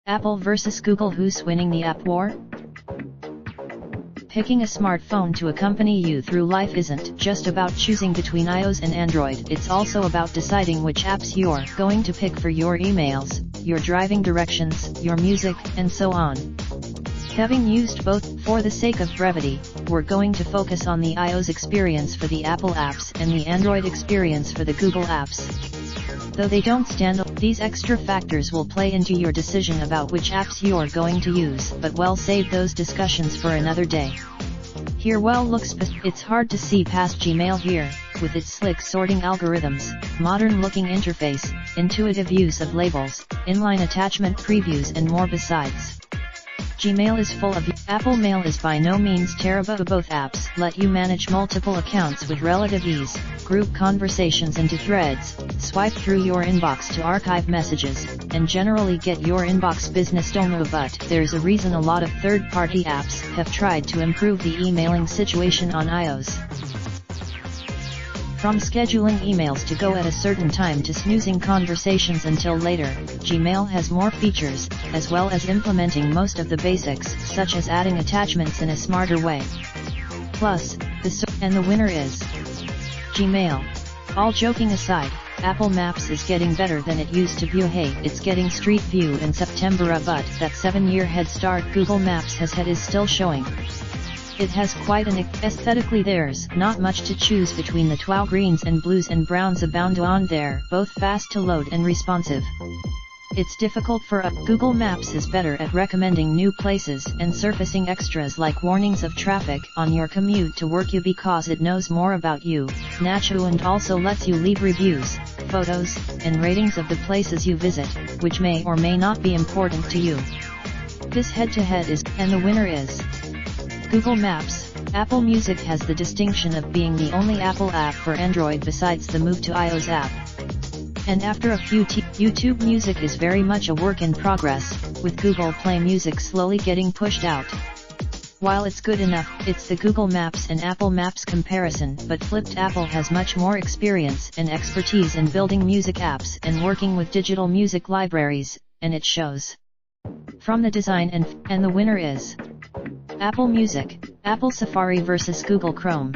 Apple versus Google, who's winning the app war? Picking a smartphone to accompany you through life isn't just about choosing between iOS and Android, it's also about deciding which apps you're going to pick for your emails, your driving directions, your music, and so on. Having used both, for the sake of brevity, we're going to focus on the iOS experience for the Apple apps and the Android experience for the Google apps. Though they don't stand alone, these extra factors will play into your decision about which apps you're going to use, but we'll save those discussions for another day. Here it's hard to see past Gmail here, with its slick sorting algorithms, modern-looking interface, intuitive use of labels, inline attachment previews and more besides. Gmail is full of Apple Mail is by no means terrible. Both apps let you manage multiple accounts with relative ease, group conversations into threads, swipe through your inbox to archive messages, and generally get your inbox business done. But there's a reason a lot of third-party apps have tried to improve the emailing situation on iOS. From scheduling emails to go at a certain time to snoozing conversations until later, Gmail has more features, as well as implementing most of the basics, such as adding attachments in a smarter way. Plus, the winner is Gmail. All joking aside, Apple Maps is getting better than it used to. It's getting Street View in September, but that 7-year head start Google Maps has had is still showing. It has quite an aesthetically there's not much to choose between. The twa greens and blues and browns abound on there, both fast to load and responsive. It's difficult for Google Maps is better at recommending new places and surfacing extras like warnings of traffic on your commute to work because it knows more about you, and also lets you leave reviews, photos, and ratings of the places you visit, which may or may not be important to you. This head-to-head is, and the winner is Google Maps. Apple Music has the distinction of being the only Apple app for Android besides the move to iOS app. And after a few YouTube Music is very much a work in progress, with Google Play Music slowly getting pushed out. While it's good enough, it's the Google Maps and Apple Maps comparison, but flipped. Apple has much more experience and expertise in building music apps and working with digital music libraries, and it shows. From the design and the winner is Apple Music, Apple Safari versus Google Chrome.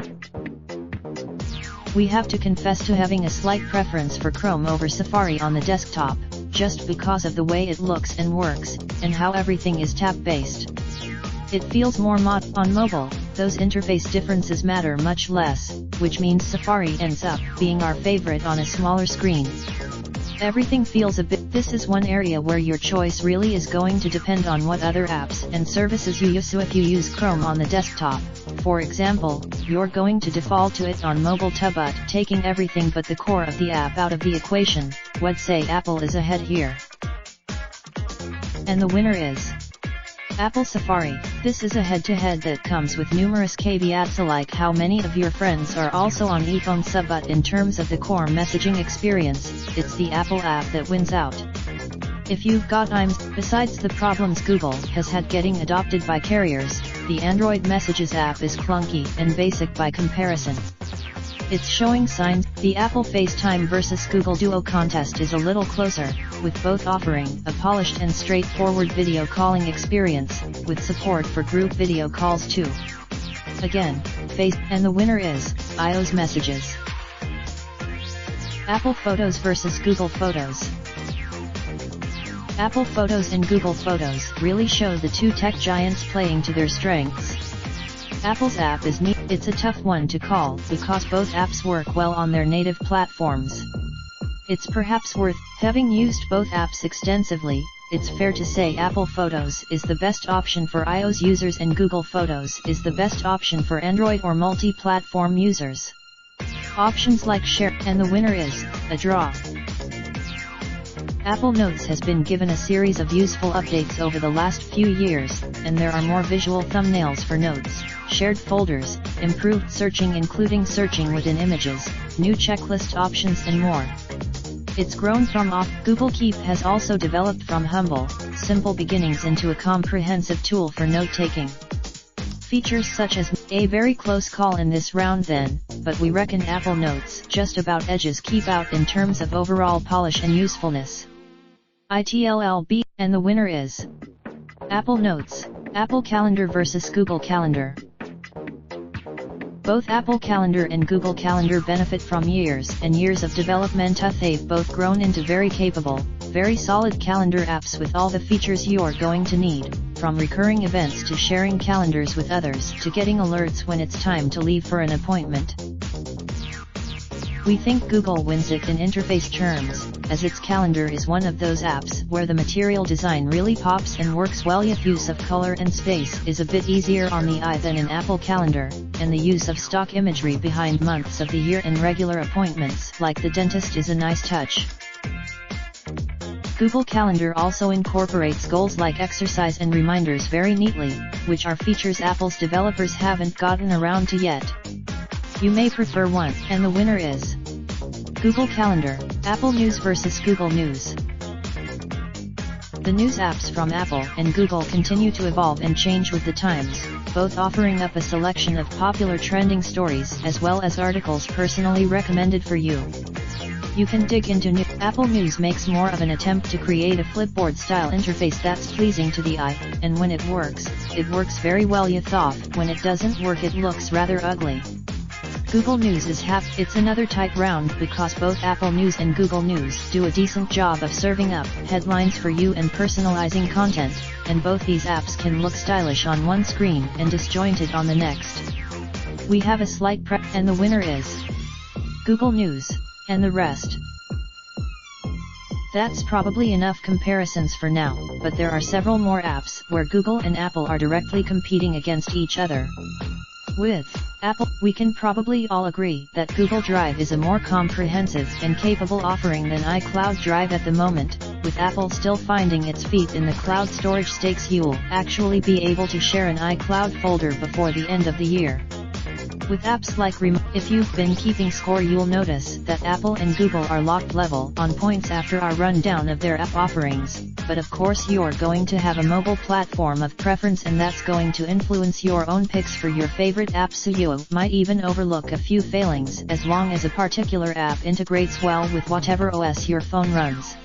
We have to confess to having a slight preference for Chrome over Safari on the desktop, just because of the way it looks and works, and how everything is tab-based. It feels more on mobile, those interface differences matter much less, which means Safari ends up being our favorite on a smaller screen. Everything feels a bit. This is one area where your choice really is going to depend on what other apps and services you use. So if you use Chrome on the desktop, for example, you're going to default to it on mobile too, but taking everything but the core of the app out of the equation, would say Apple is ahead here. And the winner is Apple Safari. This is a head-to-head that comes with numerous caveats like how many of your friends are also on iPhone but in terms of the core messaging experience, it's the Apple app that wins out. If you've got IMs, besides the problems Google has had getting adopted by carriers, the Android Messages app is clunky and basic by comparison. It's showing signs. The Apple FaceTime versus Google Duo contest is a little closer, with both offering a polished and straightforward video calling experience, with support for group video calls too. Again, and the winner is iOS Messages. Apple Photos versus Google Photos. Apple Photos and Google Photos really show the two tech giants playing to their strengths. Apple's app is neat. It's a tough one to call because both apps work well on their native platforms. It's perhaps worth, having used both apps extensively, it's fair to say Apple Photos is the best option for iOS users and Google Photos is the best option for Android or multi-platform users. Options like Share, and the winner is a draw. Apple Notes has been given a series of useful updates over the last few years, and there are more visual thumbnails for notes, shared folders, improved searching including searching within images, new checklist options and more. It's grown from Google Keep has also developed from humble, simple beginnings into a comprehensive tool for note-taking. Features such as A very close call in this round then, but we reckon Apple Notes just about edges keep out in terms of overall polish and usefulness. ITLLB, and the winner is Apple Notes, Apple Calendar versus Google Calendar. Both Apple Calendar and Google Calendar benefit from years and years of development. They've both grown into very capable, very solid calendar apps with all the features you're going to need, from recurring events to sharing calendars with others to getting alerts when it's time to leave for an appointment. We think Google wins it in interface terms, as its calendar is one of those apps where the material design really pops and works well. Yet use of color and space is a bit easier on the eye than in Apple Calendar, and the use of stock imagery behind months of the year and regular appointments like the dentist is a nice touch. Google Calendar also incorporates goals like exercise and reminders very neatly, which are features Apple's developers haven't gotten around to yet. You may prefer one, and the winner is Google Calendar, Apple News versus Google News. The news apps from Apple and Google continue to evolve and change with the times, both offering up a selection of popular trending stories as well as articles personally recommended for you. You can dig into new. Apple News makes more of an attempt to create a Flipboard-style interface that's pleasing to the eye, and when it works very well. When it doesn't work, it looks rather ugly. Google News is it's another tight round because both Apple News and Google News do a decent job of serving up headlines for you and personalizing content, and both these apps can look stylish on one screen and disjointed on the next. We have a slight prep, and the winner is Google News, and the rest. That's probably enough comparisons for now, but there are several more apps where Google and Apple are directly competing against each other. With Apple, we can probably all agree that Google Drive is a more comprehensive and capable offering than iCloud Drive at the moment, with Apple still finding its feet in the cloud storage stakes. You'll actually be able to share an iCloud folder before the end of the year. With apps like if you've been keeping score, you'll notice that Apple and Google are locked level on points after our rundown of their app offerings, but of course you're going to have a mobile platform of preference, and that's going to influence your own picks for your favorite apps, so you might even overlook a few failings as long as a particular app integrates well with whatever OS your phone runs.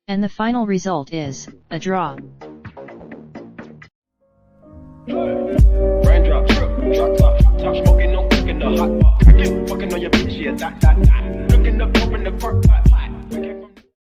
And the final result is a draw. Raindrop, drop top smoking, no cooking the hot pot. Fucking on your bitch, yeah, that. Looking up, open the park pot.